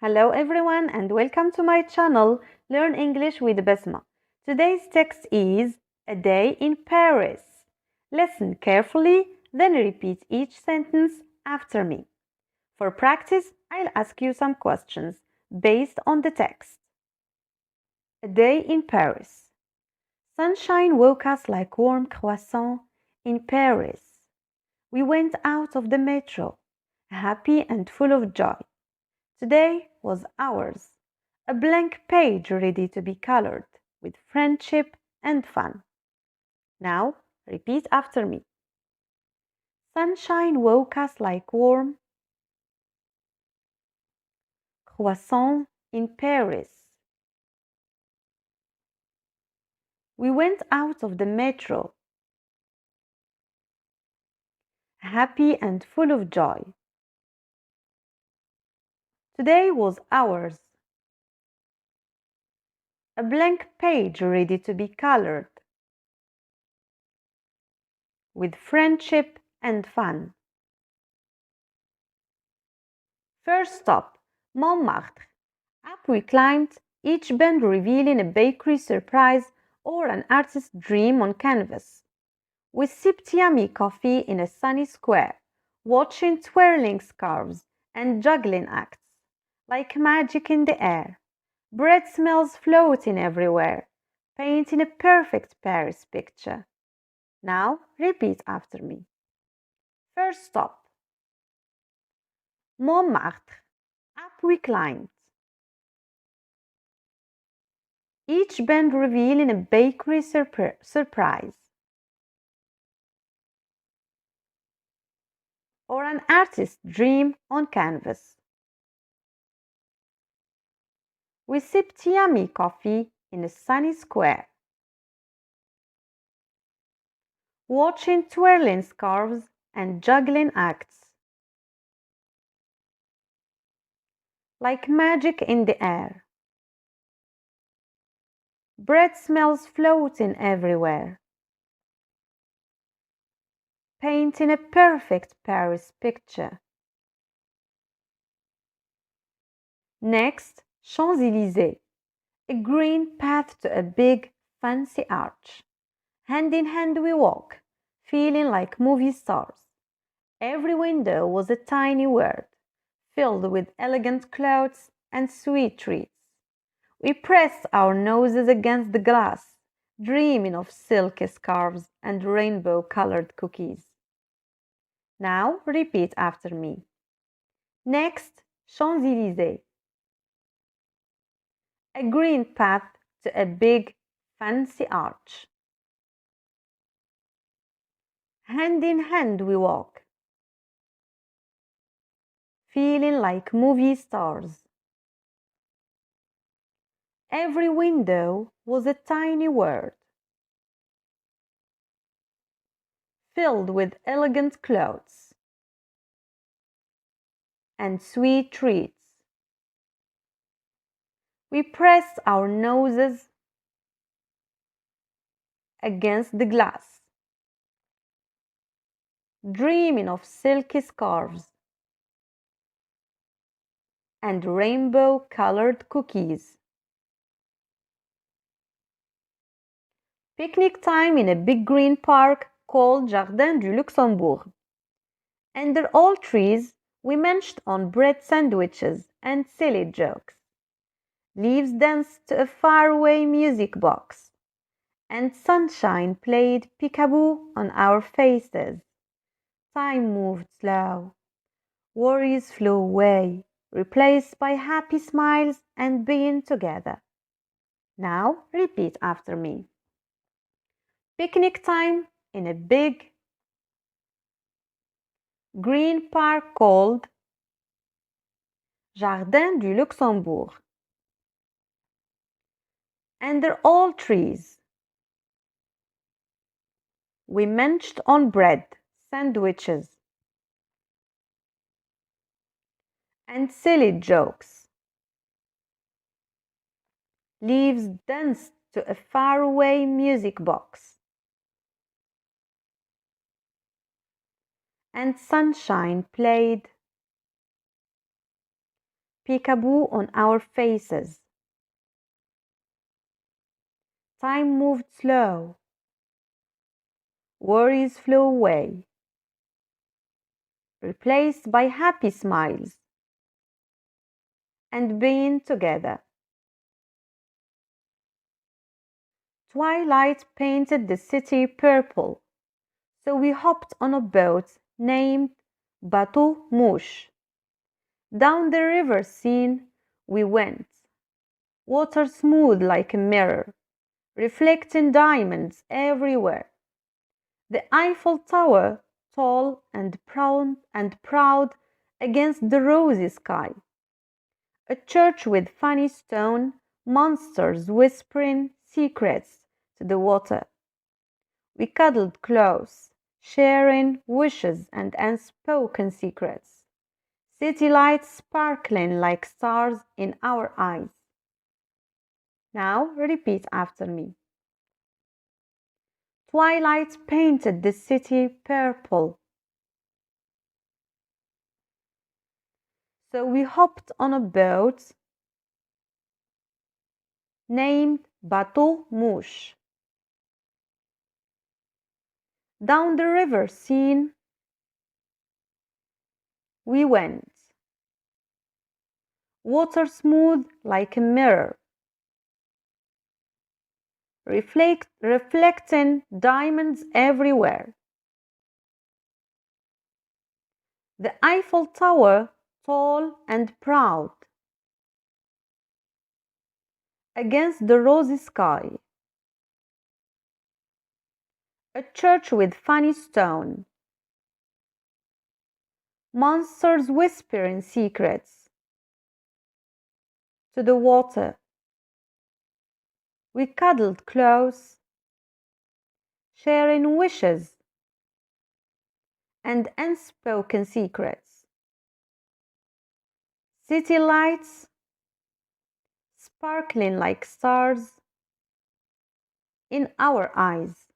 Hello everyone and welcome to my channel Learn English with Basma. Today's text is A Day in Paris. Listen carefully, then repeat each sentence after me. For practice, I'll ask you some questions based on the text. A day in Paris. Sunshine woke us like warm croissants in Paris. We went out of the metro, happy and full of joy. Today was ours, a blank page ready to be colored with friendship and fun. Now, repeat after me. Sunshine woke us like warm croissants in Paris. We went out of the metro, happy and full of joy. Today was ours, a blank page ready to be colored with friendship and fun. First stop, Montmartre. Up we climbed, each bend revealing a bakery surprise or an artist's dream on canvas. We sipped yummy coffee in a sunny square, watching twirling scarves and juggling acts, like magic in the air. Bread smells floating everywhere, painting a perfect Paris picture. Now repeat after me. First stop, Montmartre. Up we climbed, each bend revealing a bakery surprise or an artist's dream on canvas. We sipped yummy coffee in a sunny square, watching twirling scarves and juggling acts, like magic in the air. Bread smells floating everywhere, painting a perfect Paris picture. Next, Champs-Élysées, a green path to a big, fancy arch. Hand in hand we walk, feeling like movie stars. Every window was a tiny world, filled with elegant clouds and sweet treats. We pressed our noses against the glass, dreaming of silky scarves and rainbow-colored cookies. Now repeat after me. Next, Champs-Élysées. A green path to a big, fancy arch. Hand in hand we walk, feeling like movie stars. Every window was a tiny world, filled with elegant clothes and sweet treats. We pressed our noses against the glass, dreaming of silky scarves and rainbow-colored cookies. Picnic time in a big green park called Jardin du Luxembourg. Under all trees, we munched on bread sandwiches and silly jokes. Leaves danced to a faraway music box, and sunshine played peekaboo on our faces. Time moved slow. Worries flew away, replaced by happy smiles and being together. Now repeat after me. Picnic time in a big green park called Jardin du Luxembourg. Under all trees, we munched on bread, sandwiches, and silly jokes. Leaves danced to a faraway music box, and sunshine played peekaboo on our faces. Time moved slow. Worries flew away, replaced by happy smiles and being together. Twilight painted the city purple, so we hopped on a boat named Bateau Mouche. Down the river Seine we went, water smooth like a mirror, reflecting diamonds everywhere. The Eiffel Tower, tall and proud against the rosy sky. A church with funny stone monsters whispering secrets to the water. We cuddled close, sharing wishes and unspoken secrets. City lights sparkling like stars in our eyes. Now repeat after me. Twilight painted the city purple. So we hopped on a boat named Bateau Mouche. Down the river Seine we went, water smooth like a mirror, reflecting diamonds everywhere. The Eiffel Tower, tall and proud, against the rosy sky. A church with funny stone, monsters whispering secrets to the water. We cuddled close, sharing wishes and unspoken secrets. City lights sparkling like stars in our eyes.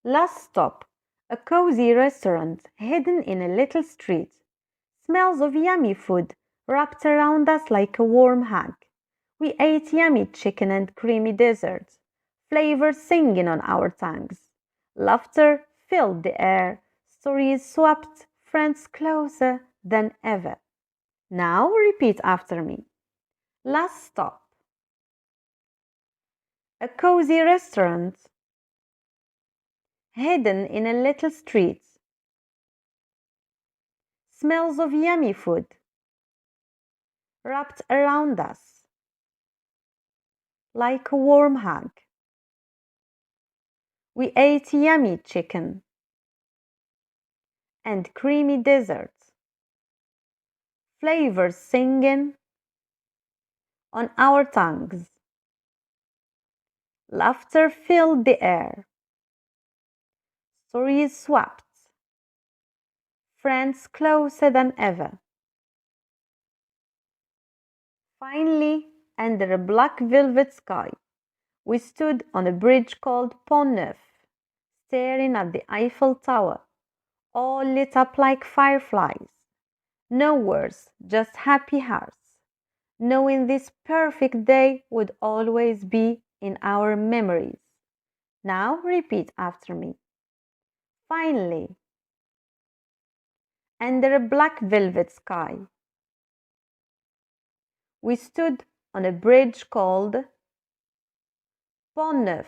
Last stop, a cozy restaurant hidden in a little street. Smells of yummy food wrapped around us like a warm hug. We ate yummy chicken and creamy desserts, flavors singing on our tongues. Laughter filled the air, stories swapped, friends closer than ever. Now repeat after me. Last stop, a cozy restaurant hidden in a little street. Smells of yummy food wrapped around us like a warm hug. We ate yummy chicken and creamy desserts, flavors singing on our tongues. Laughter filled the air, stories swapped, friends closer than ever. Finally, under a black velvet sky, we stood on a bridge called Pont Neuf, staring at the Eiffel Tower, all lit up like fireflies. No words, just happy hearts, knowing this perfect day would always be in our memories. Now repeat after me. Finally, under a black velvet sky, we stood on a bridge called Pont Neuf,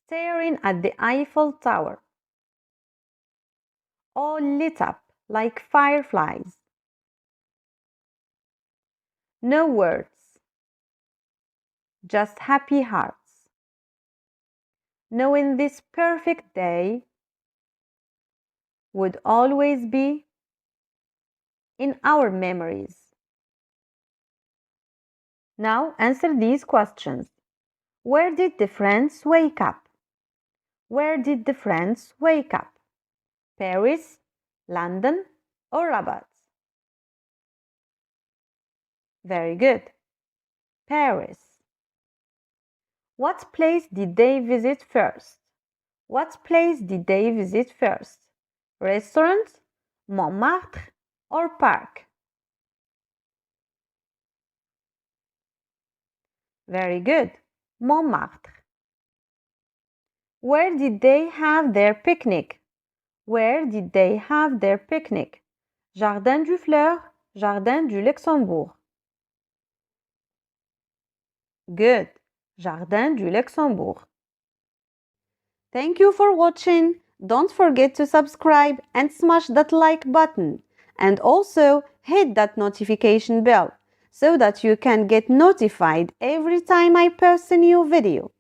staring at the Eiffel Tower, all lit up like fireflies. No words, just happy hearts, knowing this perfect day would always be in our memories. Now answer these questions. Where did the friends wake up? Where did the friends wake up? Paris, London, or Rabat? Very good. Paris. What place did they visit first? What place did they visit first? Restaurant, Montmartre, or park? Very good. Montmartre. Where did they have their picnic? Where did they have their picnic? Jardin du Fleur, Jardin du Luxembourg. Good. Jardin du Luxembourg. Thank you for watching. Don't forget to subscribe and smash that like button. And also hit that notification bell so that you can get notified every time I post a new video.